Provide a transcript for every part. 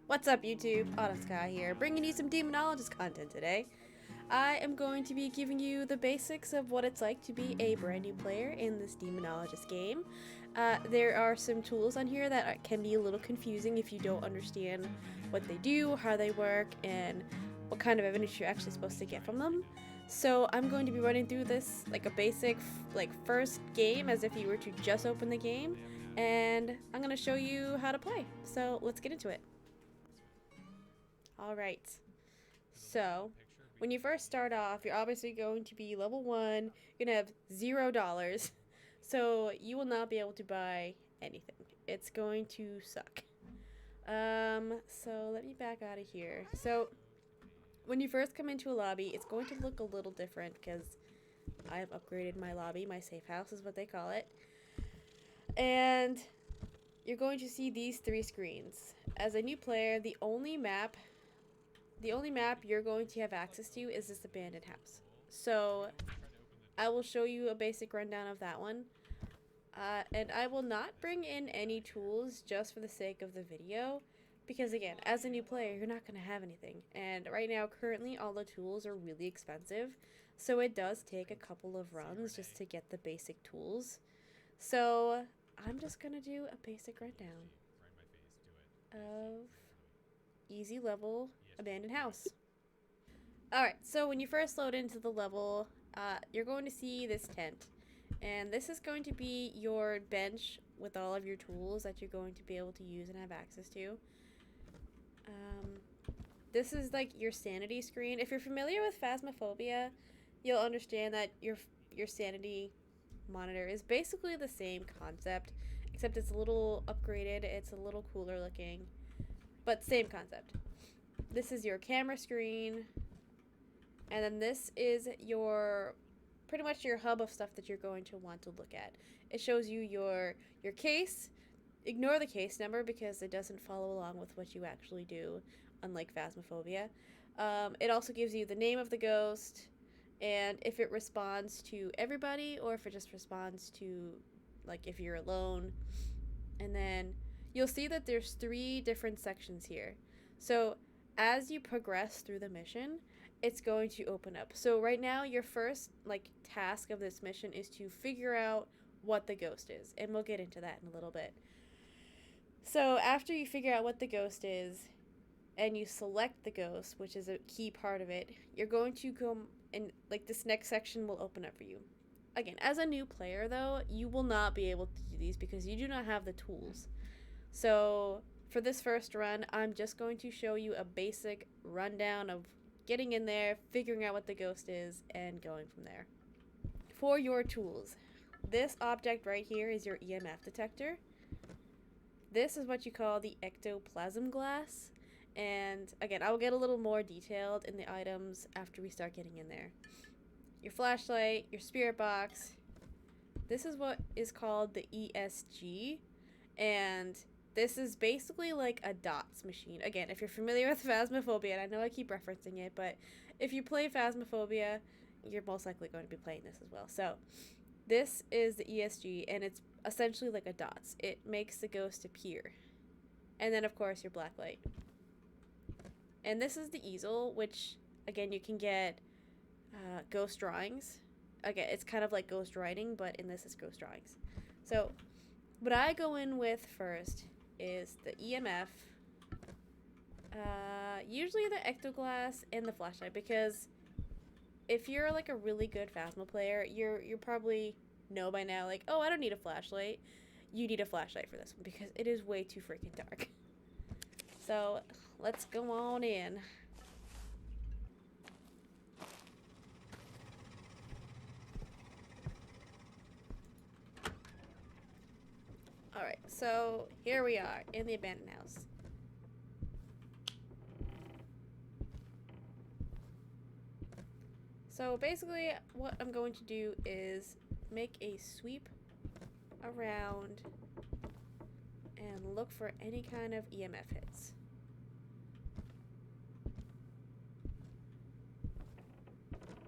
What's up, YouTube? Sky here, bringing you some Demonologist content today. I am going to be giving you the basics of what it's like to be a brand new player in this Demonologist game. There are some tools on here that can be a little confusing if you don't understand what they do, how they work, and what kind of evidence you're actually supposed to get from them. So I'm going to be running through this like a basic first game as if you were to just open the game, and I'm going to show you how to play. So let's get into it. Alright, so when you first start off, you're obviously going to be level 1, you're going to have $0, so you will not be able to buy anything. It's going to suck. So let me back out of here. So when you first come into a lobby, it's going to look a little different because I have upgraded my lobby. My safe house is what they call it. And you're going to see these three screens. As a new player, the only map you're going to have access to is this abandoned house. So I will show you a basic rundown of that one. And I will not bring in any tools just for the sake of the video. Because again, as a new player, you're not going to have anything. And right now, currently, all the tools are really expensive. So it does take a couple of runs just to get the basic tools. So I'm just going to do a basic rundown of easy level abandoned house. Alright, so when you first load into the level, you're going to see this tent. And this is going to be your bench with all of your tools that you're going to be able to use and have access to. This is like your sanity screen. If you're familiar with Phasmophobia, you'll understand that your sanity monitor is basically the same concept, except it's a little upgraded, it's a little cooler looking, but same concept. This is your camera screen, and then this is your pretty much your hub of stuff that you're going to want to look at. It shows you your case. Ignore the case number because it doesn't follow along with what you actually do, unlike Phasmophobia. It also gives you the name of the ghost, and if it responds to everybody or if it just responds to, like, if you're alone. And then you'll see that there's 3 different sections here. So as you progress through the mission, it's going to open up. So right now, your first task of this mission is to figure out what the ghost is, and we'll get into that in a little bit. So after you figure out what the ghost is, and you select the ghost, which is a key part of it, you're going to come and this next section will open up for you. Again, as a new player though, you will not be able to do these because you do not have the tools. So for this first run, I'm just going to show you a basic rundown of getting in there, figuring out what the ghost is, and going from there. For your tools, this object right here is your EMF detector. This is what you call the ectoplasm glass. And again, I will get a little more detailed in the items after we start getting in there. Your flashlight, your spirit box. This is what is called the ESG. And this is basically like a dots machine. Again, if you're familiar with Phasmophobia, and I know I keep referencing it, but if you play Phasmophobia, you're most likely going to be playing this as well. So this is the ESG, and it's essentially like a dots. It makes the ghost appear. And then, of course, your black light. And this is the easel, which, again, you can get ghost drawings. Again, it's kind of like ghost writing, but in this is ghost drawings. So what I go in with first is the EMF, usually the ectoglass and the flashlight, because if you're like a really good Phasmo player, you probably know by now, like, oh, I don't need a flashlight. You need a flashlight for this one because it is way too freaking dark. So let's go on in. Alright, so here we are in the abandoned house. So basically what I'm going to do is make a sweep around and look for any kind of EMF hits.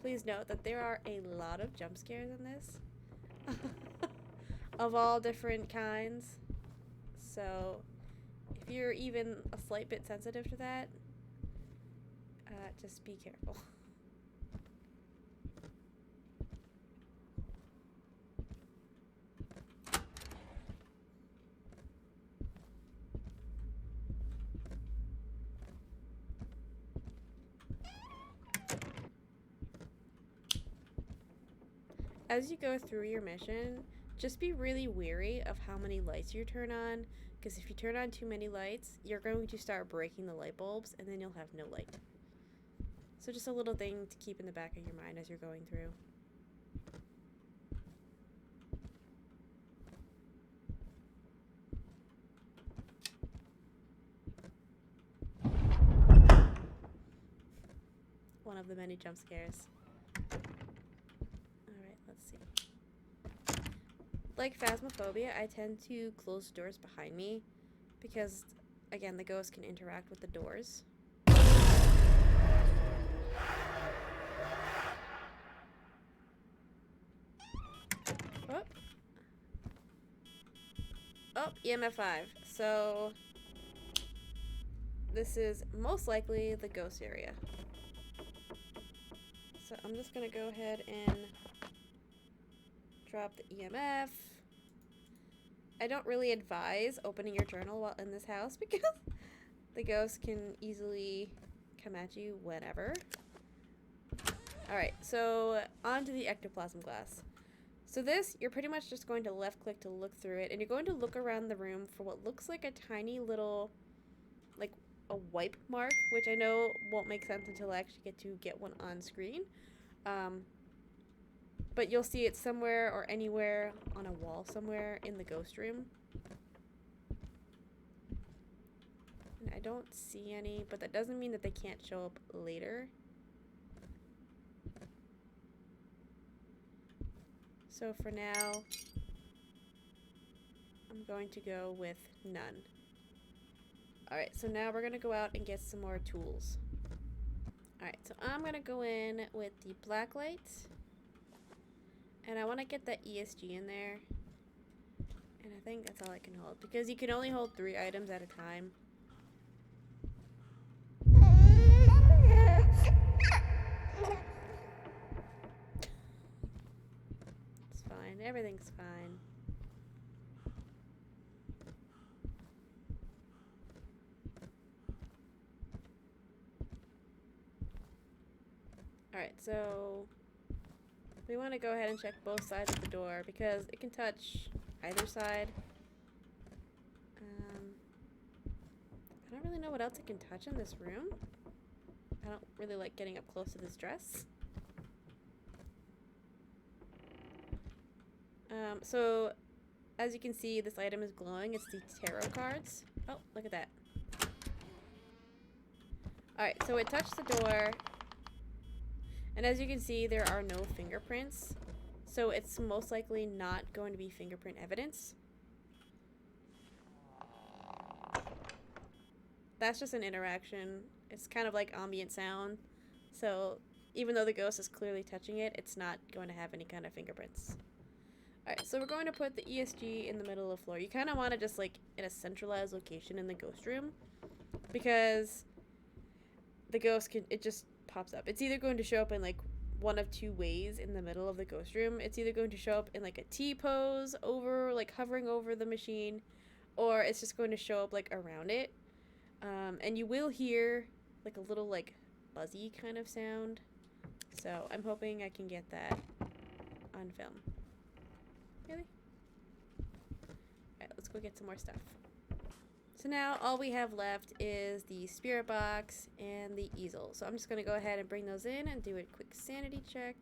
Please note that there are a lot of jump scares in this. Of all different kinds. So if you're even a slight bit sensitive to that, just be careful. As you go through your mission, just be really wary of how many lights you turn on, because if you turn on too many lights, you're going to start breaking the light bulbs, and then you'll have no light. So just a little thing to keep in the back of your mind as you're going through. One of the many jump scares. Alright, let's see. Like Phasmophobia, I tend to close doors behind me because, again, the ghost can interact with the doors. Oh. Oh, EMF 5. So this is most likely the ghost area. So I'm just gonna go ahead and drop the EMF. I don't really advise opening your journal while in this house because the ghost can easily come at you whenever. Alright, so on to the ectoplasm glass. So this, you're pretty much just going to left click to look through it, and you're going to look around the room for what looks like a tiny little, like a wipe mark, which I know won't make sense until I actually get one on screen. But you'll see it somewhere or anywhere on a wall somewhere in the ghost room. And I don't see any, but that doesn't mean that they can't show up later. So for now, I'm going to go with none. Alright, so now we're going to go out and get some more tools. Alright, so I'm going to go in with the black light. And I want to get that ESG in there. And I think that's all I can hold, because you can only hold 3 items at a time. It's fine. Everything's fine. Alright, so we want to go ahead and check both sides of the door because it can touch either side. I don't really know what else it can touch in this room. I don't really like getting up close to this dress. So as you can see, this item is glowing. It's the tarot cards. Oh, look at that. Alright, so it touched the door. And as you can see, there are no fingerprints. So it's most likely not going to be fingerprint evidence. That's just an interaction. It's kind of like ambient sound. So even though the ghost is clearly touching it, it's not going to have any kind of fingerprints. Alright, so we're going to put the ESG in the middle of the floor. You kind of want to just like in a centralized location in the ghost room, because the ghost can, it just pops up. It's either going to show up in like one of 2 ways in the middle of the ghost room. It's either going to show up in like a T pose over, like hovering over the machine, or it's just going to show up like around it. And you will hear like a little like buzzy kind of sound. So I'm hoping I can get that on film. Really? Alright, let's go get some more stuff. So now all we have left is the spirit box and the easel. So I'm just going to go ahead and bring those in and do a quick sanity check,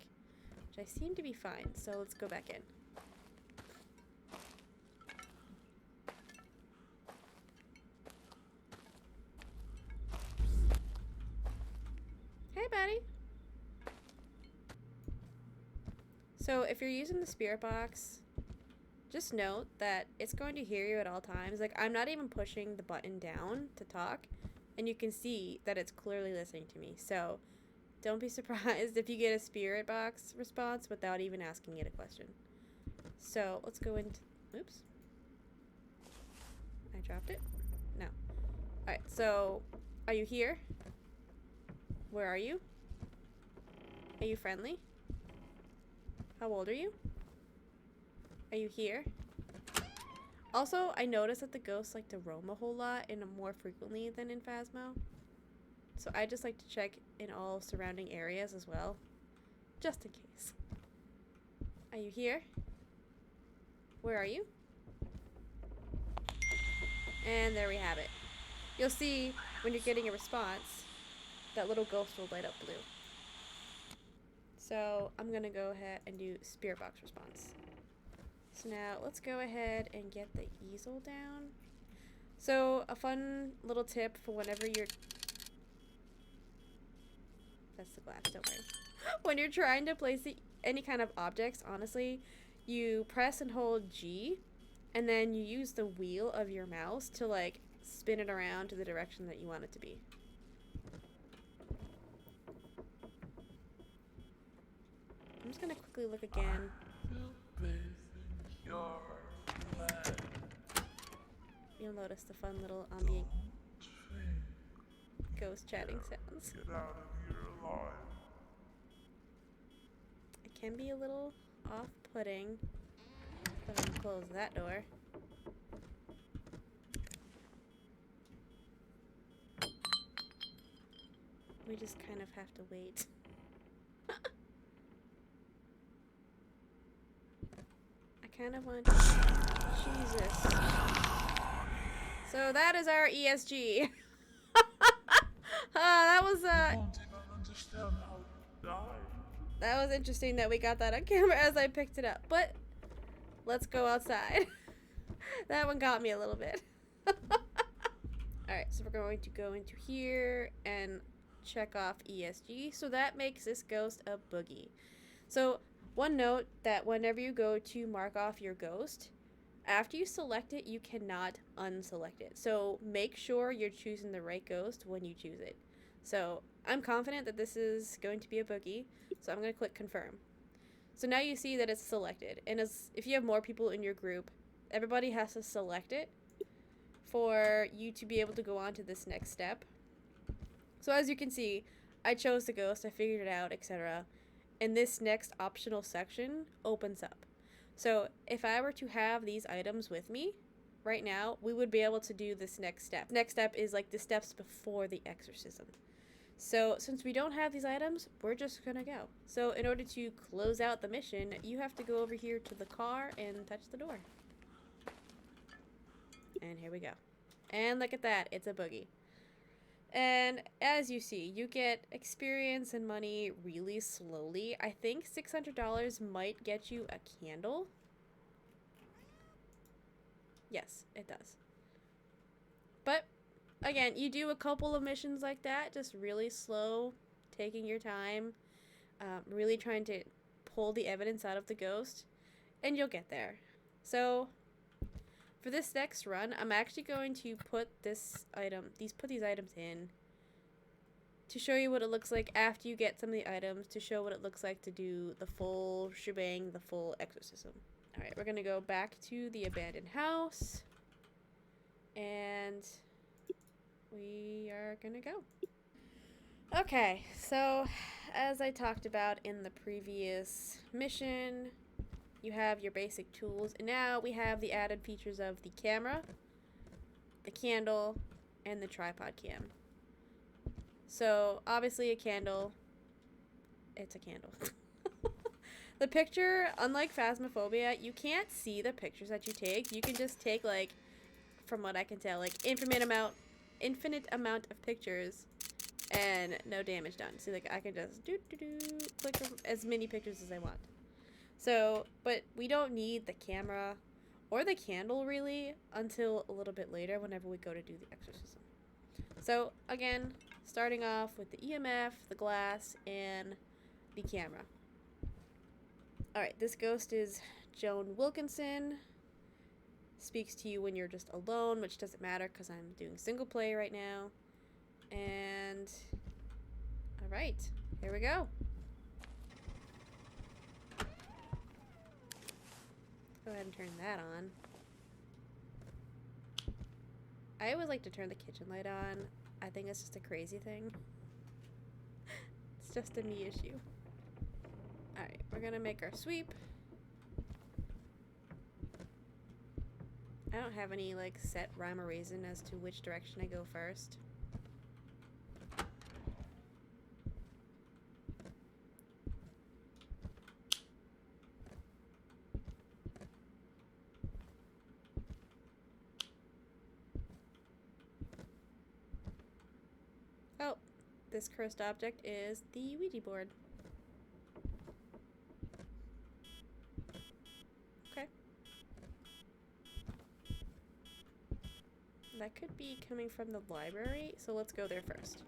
which I seem to be fine. So let's go back in. Hey, buddy. So if you're using the spirit box, just note that it's going to hear you at all times. Like, I'm not even pushing the button down to talk, and you can see that it's clearly listening to me. So don't be surprised if you get a spirit box response without even asking it a question. So let's go into, oops. I dropped it? No. Alright, so are you here? Where are you? Are you friendly? How old are you? Are you here? Also, I noticed that the ghosts like to roam a whole lot and more frequently than in Phasmo. So I just like to check in all surrounding areas as well. Just in case. Are you here? Where are you? And there we have it. You'll see when you're getting a response, that little ghost will light up blue. So I'm gonna go ahead and do spirit box response. So now let's go ahead and get the easel down. So a fun little tip for whenever you're... That's the glass, don't worry. When you're trying to place any kind of objects, honestly, you press and hold G, and then you use the wheel of your mouse to like spin it around to the direction that you want it to be. I'm just gonna quickly look again. You'll notice the fun little ambient ghost chatting sounds. It can be a little off-putting. Go ahead and close that door. We just kind of have to wait. I kind of want to... Jesus. So that is our ESG. That was that was interesting that we got that on camera as I picked it up. But let's go outside. That one got me a little bit. Alright, so we're going to go into here and check off ESG. So that makes this ghost a boogie. So one note that whenever you go to mark off your ghost, after you select it, you cannot unselect it. So make sure you're choosing the right ghost when you choose it. So I'm confident that this is going to be a boogie. So I'm going to click confirm. So now you see that it's selected. And if you have more people in your group, everybody has to select it for you to be able to go on to this next step. So as you can see, I chose the ghost, I figured it out, etc. And this next optional section opens up. So if I were to have these items with me right now, we would be able to do this next step. Next step is like the steps before the exorcism. So since we don't have these items, we're just gonna go. So in order to close out the mission, you have to go over here to the car and touch the door. And here we go. And look at that, it's a boogie. And as you see, you get experience and money really slowly. I think $600 might get you a candle. Yes, it does. But again, you do a couple of missions like that, just really slow, taking your time, really trying to pull the evidence out of the ghost, and you'll get there. So for this next run, I'm actually going to put these items in to show you what it looks like after you get some of the items, to show what it looks like to do the full shebang, the full exorcism. Alright, we're gonna go back to the abandoned house, and we are gonna go. Okay, so as I talked about in the previous mission, you have your basic tools, and now we have the added features of the camera, the candle, and the tripod cam. So obviously a candle, it's a candle. The picture, unlike Phasmophobia, you can't see the pictures that you take. You can just take, like, from what I can tell, like infinite amount of pictures and no damage done. See, like I can just click as many pictures as I want. So, but we don't need the camera or the candle really until a little bit later whenever we go to do the exorcism. So again, starting off with the EMF, the glass, and the camera. Alright, this ghost is Joan Wilkinson. Speaks to you when you're just alone, which doesn't matter because I'm doing single play right now. And alright, here we go. Go ahead and turn that on. I always like to turn the kitchen light on. I think it's just a crazy thing. It's just a me issue. Alright, we're gonna make our sweep. I don't have any like set rhyme or reason as to which direction I go first. Oh, this cursed object is the Ouija board. Okay. That could be coming from the library, so let's go there first.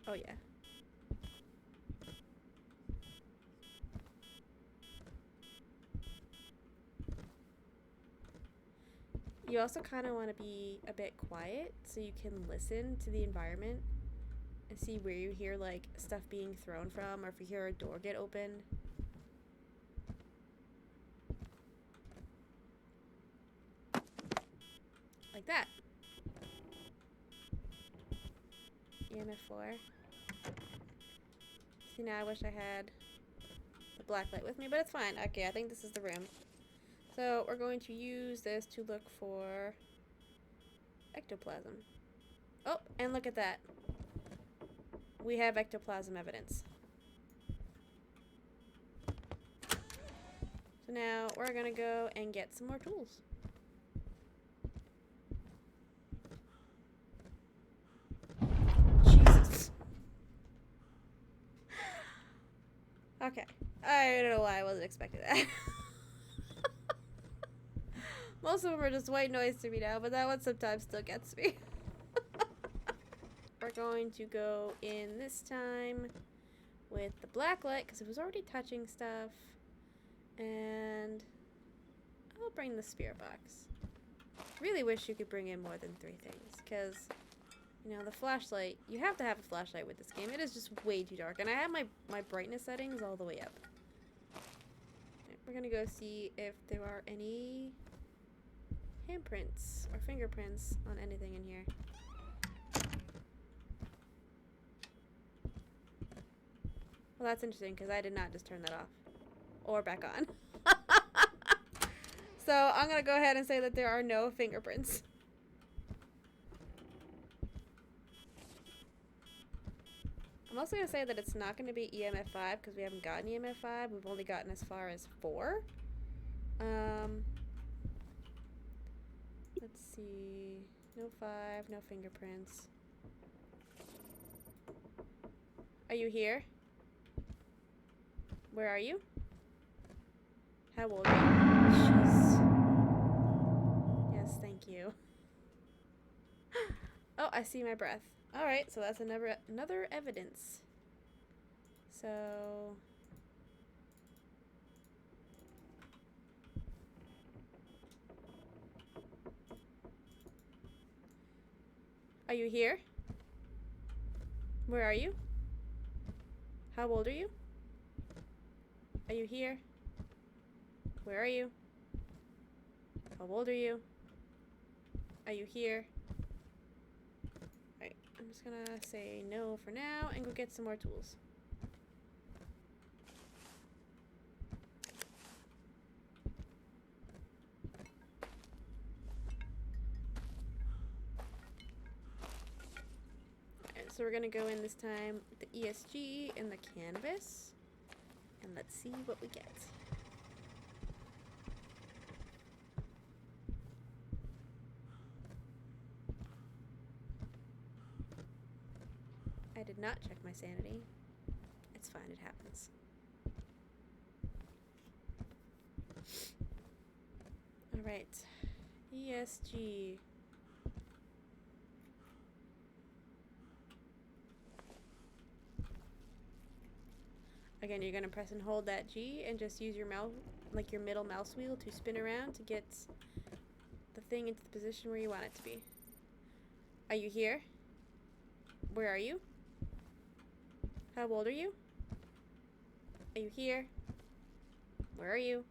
Oh yeah. You also kind of want to be a bit quiet so you can listen to the environment and see where you hear like stuff being thrown from, or if you hear a door get opened. Like that. EMF 4. See, now I wish I had the black light with me, but it's fine. Okay, I think this is the room. So we're going to use this to look for ectoplasm. Oh, and look at that. We have ectoplasm evidence. So now we're gonna go and get some more tools. Jesus. Okay. I don't know why I wasn't expecting that. Most of them are just white noise to me now, but that one sometimes still gets me. We're going to go in this time with the black light because it was already touching stuff. And I'll bring the spirit box. Really wish you could bring in more than 3 things because, you know, the flashlight, you have to have a flashlight with this game. It is just way too dark. And I have my brightness settings all the way up. Right, we're going to go see if there are any handprints or fingerprints on anything in here. Well, that's interesting because I did not just turn that off or back on. So I'm going to go ahead and say that there are no fingerprints. I'm also going to say that it's not going to be EMF 5 because we haven't gotten EMF 5. We've only gotten as far as 4. Let's see. No 5, no fingerprints. Are you here? Where are you? How old are you? Jeez. Yes, thank you. Oh, I see my breath. Alright, so that's another evidence. So... Are you here? Where are you? How old are you? Are you here? Where are you? How old are you? Are you here? Alright, I'm just gonna say no for now and go get some more tools. Alright, so we're gonna go in this time with the ESG and the canvas. And let's see what we get. I did not check my sanity. It's fine, it happens. Alright. ESG. Again, you're gonna press and hold that G and just use your mouse, like your middle mouse wheel, to spin around to get the thing into the position where you want it to be. Are you here? Where are you? How old are you? Are you here? Where are you?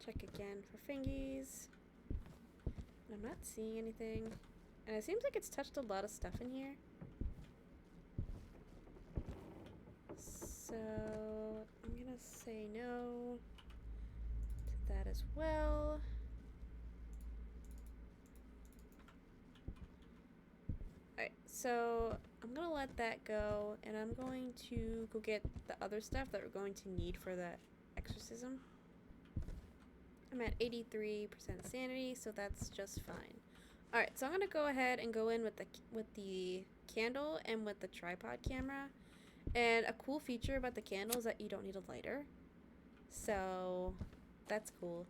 check again for fingies. I'm not seeing anything. And it seems like it's touched a lot of stuff in here. So I'm gonna say no to that as well. Alright, so I'm gonna let that go, and I'm going to go get the other stuff that we're going to need for the exorcism. I'm at 83% sanity, so that's just fine. Alright, so I'm gonna go ahead and go in with the candle and with the tripod camera. And a cool feature about the candle is that you don't need a lighter. So that's cool.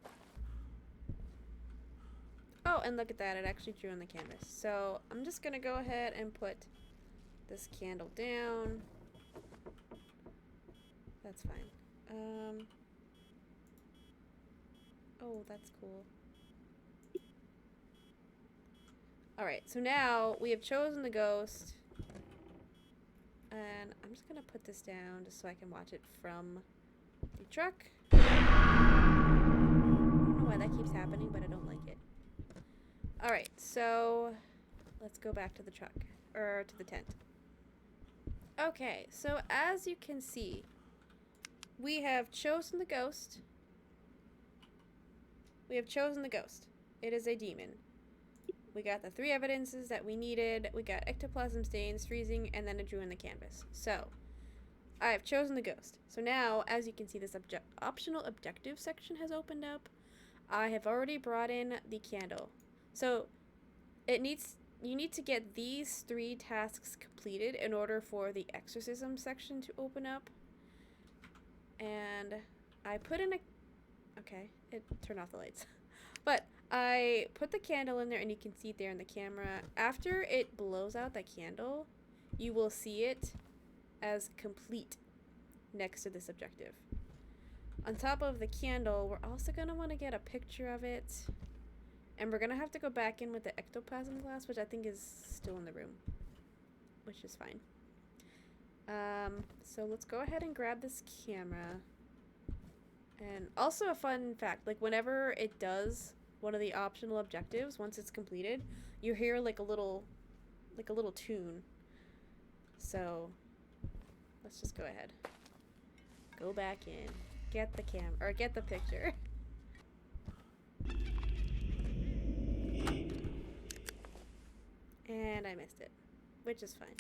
Oh, and look at that, it actually drew on the canvas. So I'm just gonna go ahead and put this candle down. That's fine. Oh, that's cool. Alright, so now we have chosen the ghost. And I'm just gonna put this down just so I can watch it from the truck. I don't know why that keeps happening, but I don't like it. Alright, so let's go back to the truck, or to the tent. Okay, so as you can see, we have chosen the ghost. We have chosen the ghost. It is a demon. We got the 3 evidences that we needed. We got ectoplasm stains, freezing, and then it drew in the canvas. So, I have chosen the ghost. So now, as you can see, this optional objective section has opened up. I have already brought in the candle. So, you need to get these 3 tasks completed in order for the exorcism section to open up. And I put in a... Okay, it turned off the lights. But I put the candle in there, and you can see it there in the camera. After it blows out the candle, you will see it as complete next to this objective. On top of the candle, we're also going to want to get a picture of it. And we're going to have to go back in with the ectoplasm glass, which I think is still in the room. Which is fine. So let's go ahead and grab this camera. And also a fun fact, like whenever it does one of the optional objectives, once it's completed, you hear like a little tune. So let's just go ahead. Go back in. Get the get the picture. And I missed it, which is fine.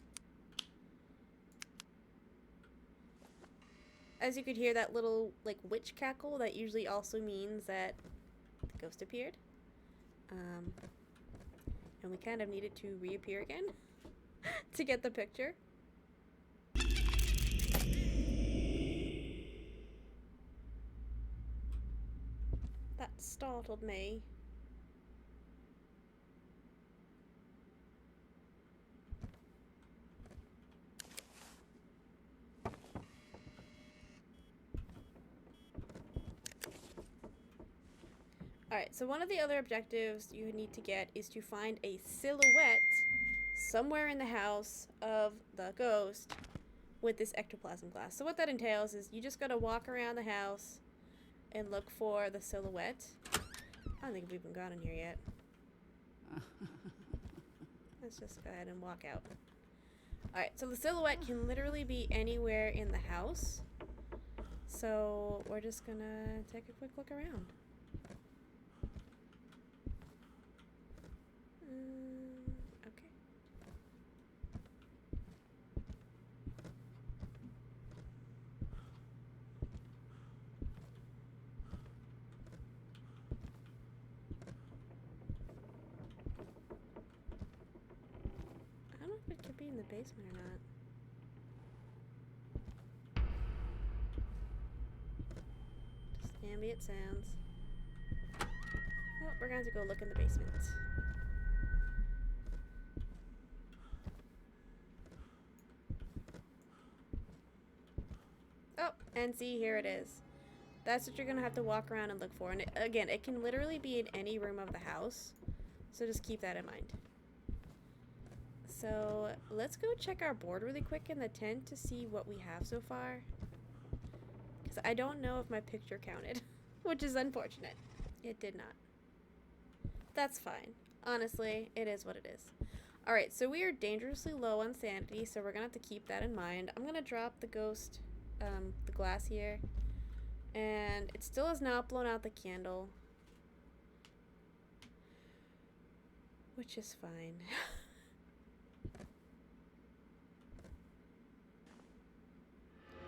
As you could hear that little, like, witch cackle, that usually also means that the ghost appeared. And we kind of needed to reappear again to get the picture. That startled me. Alright, so one of the other objectives you need to get is to find a silhouette somewhere in the house of the ghost with this ectoplasm glass. So what that entails is you just gotta walk around the house and look for the silhouette. I don't think we've even gone in here yet. Let's just go ahead and walk out. Alright, so the silhouette can literally be anywhere in the house. So we're just gonna take a quick look around. Okay. I don't know if it could be in the basement or not. Just ambient sounds. Well, we're going to go look in the basement. Oh, and see, here it is. That's what you're going to have to walk around and look for. And again, it can literally be in any room of the house. So just keep that in mind. So let's go check our board really quick in the tent to see what we have so far. Because I don't know if my picture counted, which is unfortunate. It did not. That's fine. Honestly, it is what it is. Alright, so we are dangerously low on sanity, so we're gonna have to keep that in mind. I'm gonna drop the ghost, the glass here. And it still has not blown out the candle. Which is fine.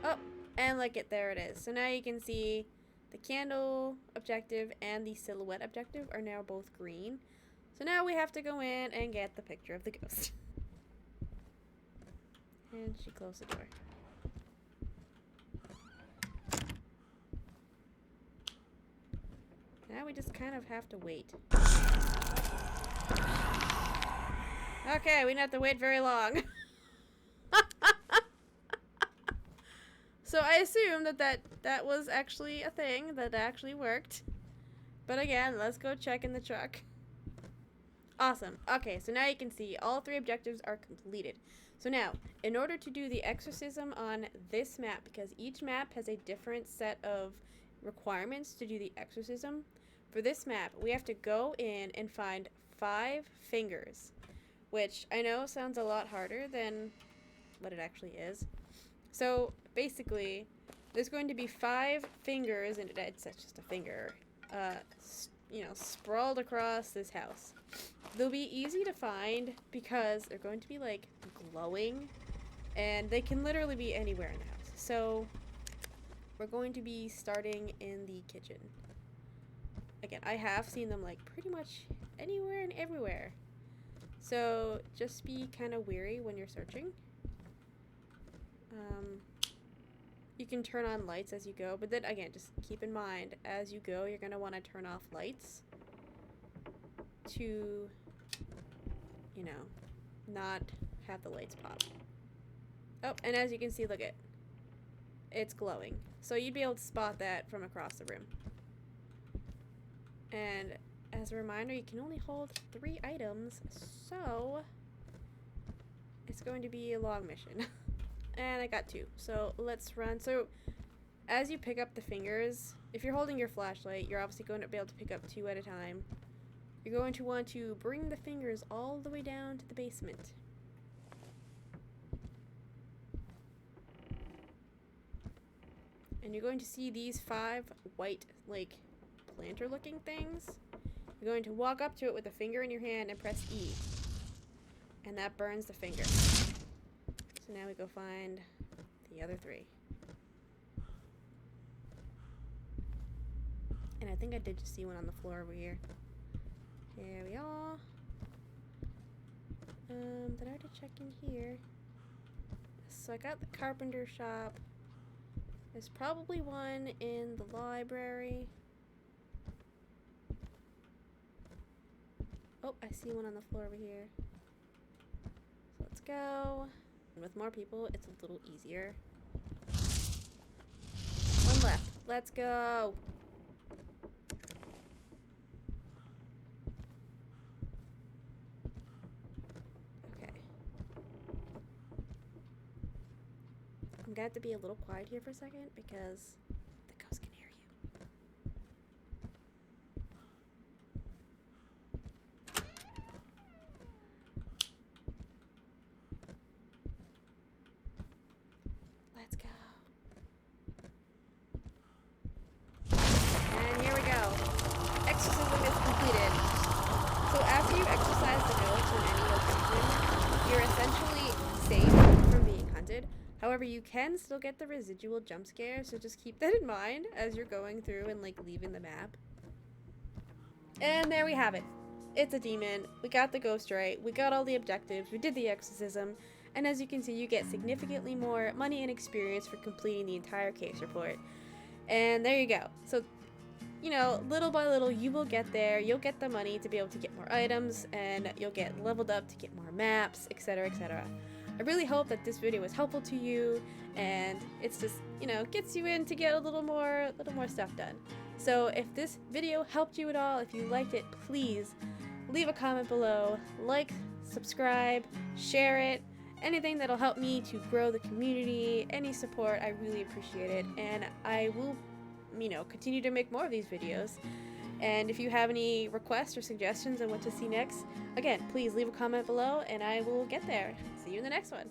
Oh, and look it, there it is. So now you can see the candle objective and the silhouette objective are now both green. So now we have to go in and get the picture of the ghost. And she closed the door. Now we just kind of have to wait. Okay, we don't have to wait very long. So I assume that was actually a thing that actually worked. But again, let's go check in the truck. Awesome. Okay, so now you can see all 3 objectives are completed. So now, in order to do the exorcism on this map, because each map has a different set of requirements to do the exorcism, for this map, we have to go in and find 5 fingers, which I know sounds a lot harder than what it actually is. So basically, there's going to be 5 fingers, and it's just a finger, you know, sprawled across this house. They'll be easy to find because they're going to be like glowing, and they can literally be anywhere in the house. So we're going to be starting in the kitchen. Again, I have seen them like pretty much anywhere and everywhere. So just be kind of wary when you're searching. You can turn on lights as you go, but then again, just keep in mind, as you go, you're going to want to turn off lights to, you know, not have the lights pop. Oh, and as you can see, look, it's glowing. So you'd be able to spot that from across the room. And as a reminder, you can only hold 3 items, so it's going to be a long mission. And I got 2, so let's run. So as you pick up the fingers, if you're holding your flashlight, you're obviously going to be able to pick up 2 at a time. You're going to want to bring the fingers all the way down to the basement. And you're going to see these 5 white, like, planter looking things. You're going to walk up to it with a finger in your hand and press E. And that burns the finger. So now we go find the other 3. And I think I did just see one on the floor over here. Here we are. Did I already check in here? So I got the carpenter shop. There's probably one in the library. Oh, I see one on the floor over here. So let's go. And with more people, it's a little easier. One left. Let's go. Okay. I'm gonna have to be a little quiet here for a second because the ghost can hear you. Let's go. And here we go. Exorcism is completed. So after you exorcise the ghost in any location, you're essentially safe from being hunted. However, you can still get the residual jump scare, so just keep that in mind as you're going through and like leaving the map. And there we have it. It's a demon. We got the ghost right. We got all the objectives. We did the exorcism. And as you can see, you get significantly more money and experience for completing the entire case report. And there you go. So, you know, little by little, you will get there. You'll get the money to be able to get more items, and you'll get leveled up to get more maps, etc., etc. I really hope that this video was helpful to you, and it's just, you know, gets you in to get a little more stuff done. So if this video helped you at all, if you liked it, please leave a comment below, like, subscribe, share it, anything that'll help me to grow the community, any support, I really appreciate it, and I will, you know, continue to make more of these videos. And if you have any requests or suggestions on what to see next, again, please leave a comment below and I will get there. See you in the next one.